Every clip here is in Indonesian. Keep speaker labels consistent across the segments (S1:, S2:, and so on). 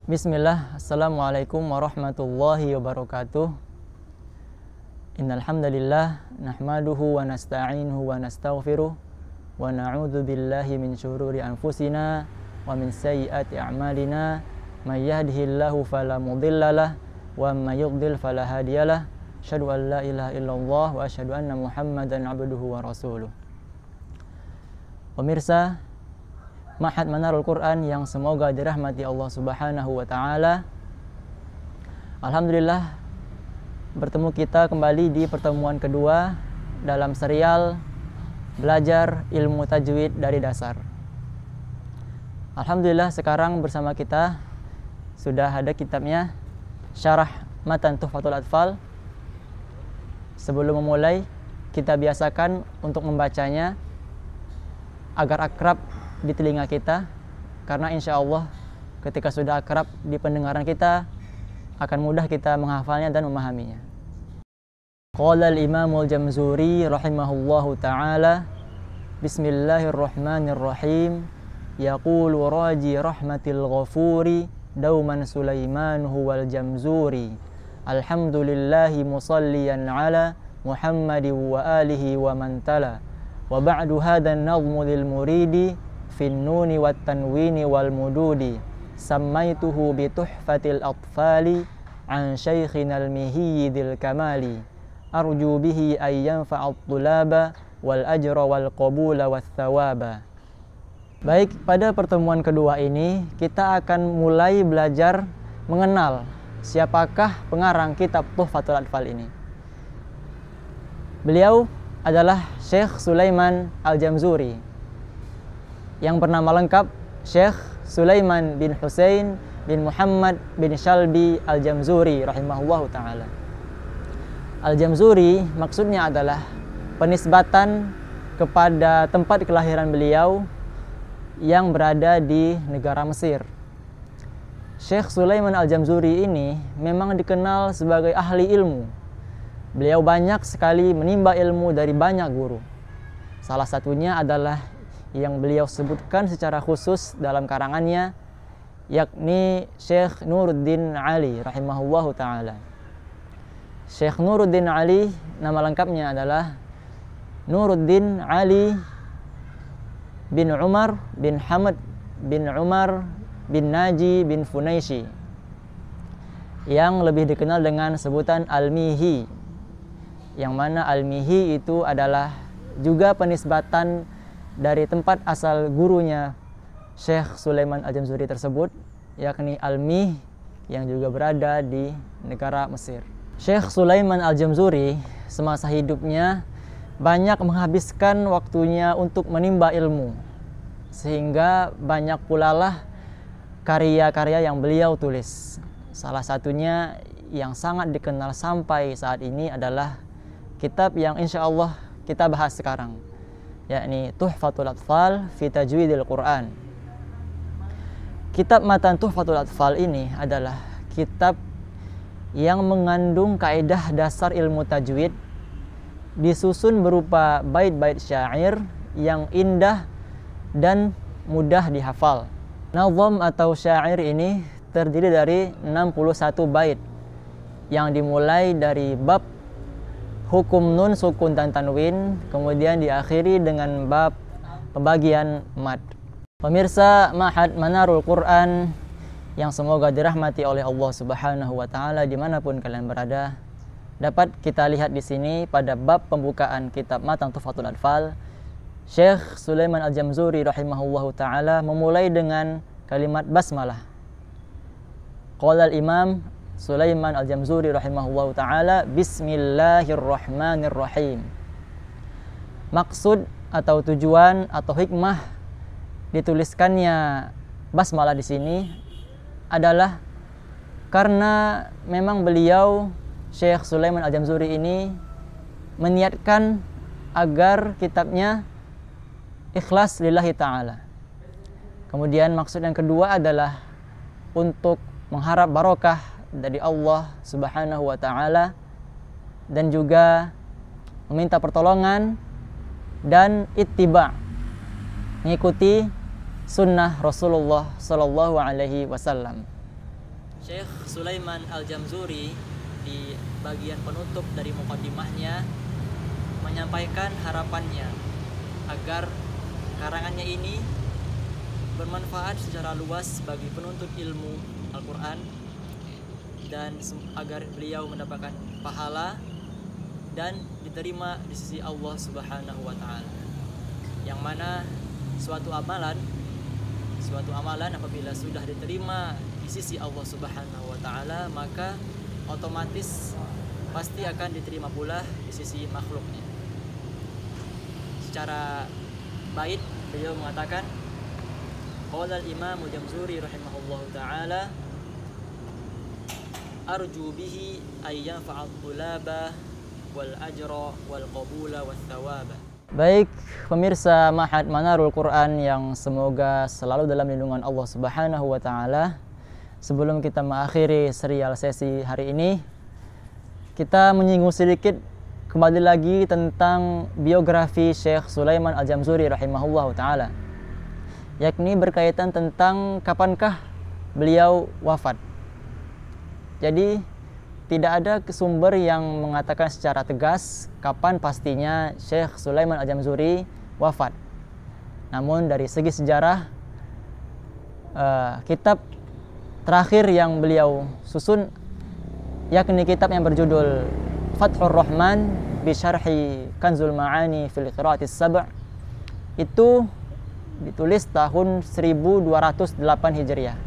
S1: Bismillah, Assalamualaikum warahmatullahi wabarakatuh. Innal hamdalillah nahmaduhu wa nasta'inuhu wa nastaghfiruh wa na'udzu billahi min syururi anfusina wa min sayyiati a'malina may yahdihillahu fala mudhillalah wa may yudhlil fala hadiyalah. Asyhadu an la ilaha illallah wa asyhadu anna Muhammadan abduhu wa rasuluh. Pemirsa Ma'had Manarul Quran yang semoga dirahmati Allah Subhanahu wa taala. Alhamdulillah bertemu kita kembali di pertemuan kedua dalam serial belajar ilmu tajwid dari dasar. Alhamdulillah sekarang bersama kita sudah ada kitabnya Syarah Matan Tuhfatul Atfal. Sebelum memulai, kita biasakan untuk membacanya agar akrab di telinga kita, karena insya Allah ketika sudah akrab di pendengaran kita akan mudah kita menghafalnya dan memahaminya. Qala al-Imamul Jamzuri rahimahullahu ta'ala, Bismillahirrahmanirrahim, yaqulu raji rahmatil ghafuri dauman Sulaimanuhu wal Jamzuri, alhamdulillahi musalliyan ala Muhammadin wa alihi wa man tala, wa ba'du hadha an-nazmu lil muridi fin nuni wat tanwini wal mududi, sammaituhu bi tuhfatil atfali an syaikhina al-mihiyyidil kamali, arju bihi ay yanfa'at tulaba wal ajra wal qabula wath thawaba. Baik, pada pertemuan kedua ini kita akan mulai belajar mengenal siapakah pengarang kitab Tuhfatul Atfal ini. Beliau adalah Syekh Sulaiman Al-Jamzuri yang bernama lengkap Syekh Sulaiman bin Husain bin Muhammad bin Shalbi Al-Jamzuri rahimahullahu ta'ala. Al-Jamzuri maksudnya adalah penisbatan kepada tempat kelahiran beliau yang berada di negara Mesir. Syekh Sulaiman Al-Jamzuri ini memang dikenal sebagai ahli ilmu. Beliau banyak sekali menimba ilmu dari banyak guru. Salah satunya adalah yang beliau sebutkan secara khusus dalam karangannya, yakni Syekh Nuruddin Ali rahimahullahu ta'ala. Syekh Nuruddin Ali, nama lengkapnya adalah Nuruddin Ali bin Umar bin Hamad bin Umar bin Naji bin Funaisi, yang lebih dikenal dengan sebutan Al-Mihi, yang mana Al-Mihi itu adalah juga penisbatan dari tempat asal gurunya Syekh Sulaiman Al-Jamzuri tersebut, yakni Al-Mih, yang juga berada di negara Mesir. Syekh Sulaiman Al-Jamzuri semasa hidupnya banyak menghabiskan waktunya untuk menimba ilmu, sehingga banyak pula lah karya-karya yang beliau tulis. Salah satunya yang sangat dikenal sampai saat ini adalah kitab yang insya Allah kita bahas sekarang, yakni Tuhfatul Atfal fi Tajwidil Quran. Kitab Matan Tuhfatul Atfal ini adalah kitab yang mengandung kaidah dasar ilmu tajwid, disusun berupa bait-bait syair yang indah dan mudah dihafal. Nazam atau syair ini terdiri dari 61 bait yang dimulai dari bab hukum nun, sukun, dan tanwin, kemudian diakhiri dengan bab pembagian mad. Pemirsa Ma'had Manarul Quran yang semoga dirahmati oleh Allah Subhanahu wa taala dimanapun kalian berada, dapat kita lihat di sini pada bab pembukaan kitab Matan Tuhfatul Atfal, Syekh Sulaiman Al-Jamzuri rahimahullahu taala memulai dengan kalimat basmalah. Qala al-Imam Sulaiman Al-Jamzuri rahimahullahu ta'ala, Bismillahirrahmanirrahim. Maksud atau tujuan atau hikmah dituliskannya basmalah di sini adalah karena memang beliau Syekh Sulaiman Al-Jamzuri ini meniatkan agar kitabnya ikhlas lillahi ta'ala. Kemudian maksud yang kedua adalah untuk mengharap barokah dari Allah Subhanahu wa taala, dan juga meminta pertolongan dan ittiba, mengikuti sunnah Rasulullah Sallallahu Alaihi Wasallam. Syekh Sulaiman Al-Jamzuri di bagian penutup dari muqaddimahnya menyampaikan harapannya agar karangannya ini bermanfaat secara luas bagi penuntut ilmu Al-Quran dan agar beliau mendapatkan pahala dan diterima di sisi Allah Subhanahu wa Ta'ala. Yang mana suatu amalan apabila sudah diterima di sisi Allah Subhanahu wa Ta'ala, maka otomatis pasti akan diterima pula di sisi makhluknya. Secara bait beliau mengatakan, qala al-Imam Al-Jamzuri rahimahullahu taala, arju bihi ay yanfa'at tulaba wal ajra wal qabula wath thawaba. Baik pemirsa Ma'had Manarul Quran yang semoga selalu dalam lindungan Allah Subhanahu wa Ta'ala, sebelum kita mengakhiri serial sesi hari ini, kita menyinggung sedikit kembali lagi tentang biografi Syekh Sulaiman Al-Jamzuri rahimahullahu taala, yakni berkaitan tentang kapankah beliau wafat. Jadi tidak ada sumber yang mengatakan secara tegas kapan pastinya Syekh Sulaiman Al-Jamzuri wafat. Namun dari segi sejarah, kitab terakhir yang beliau susun yakni kitab yang berjudul Fathur Rahman bi Syarhi Kanzul Ma'ani fil Qira'atis Sab', itu ditulis tahun 1208 Hijriah.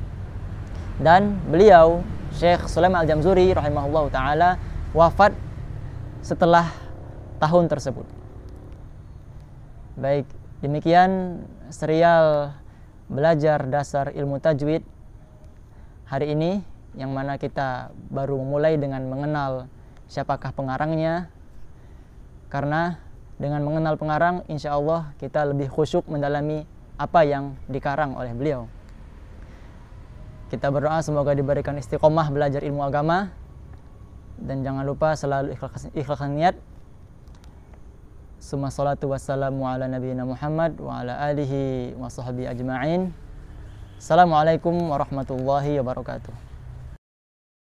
S1: Dan beliau Syekh Sulaiman Al-Jamzuri rahimahullahu taala wafat setelah tahun tersebut. Baik, demikian serial belajar dasar ilmu tajwid hari ini, yang mana kita baru memulai dengan mengenal siapakah pengarangnya. Karena dengan mengenal pengarang, insya Allah kita lebih khusyuk mendalami apa yang dikarang oleh beliau. Kita berdoa semoga diberikan istiqomah belajar ilmu agama, dan jangan lupa selalu ikhlaskan niat. Summa salatu wassalamu ala nabiyina Muhammad wa ala alihi wa sahbihi ajma'in. Assalamualaikum warahmatullahi wabarakatuh.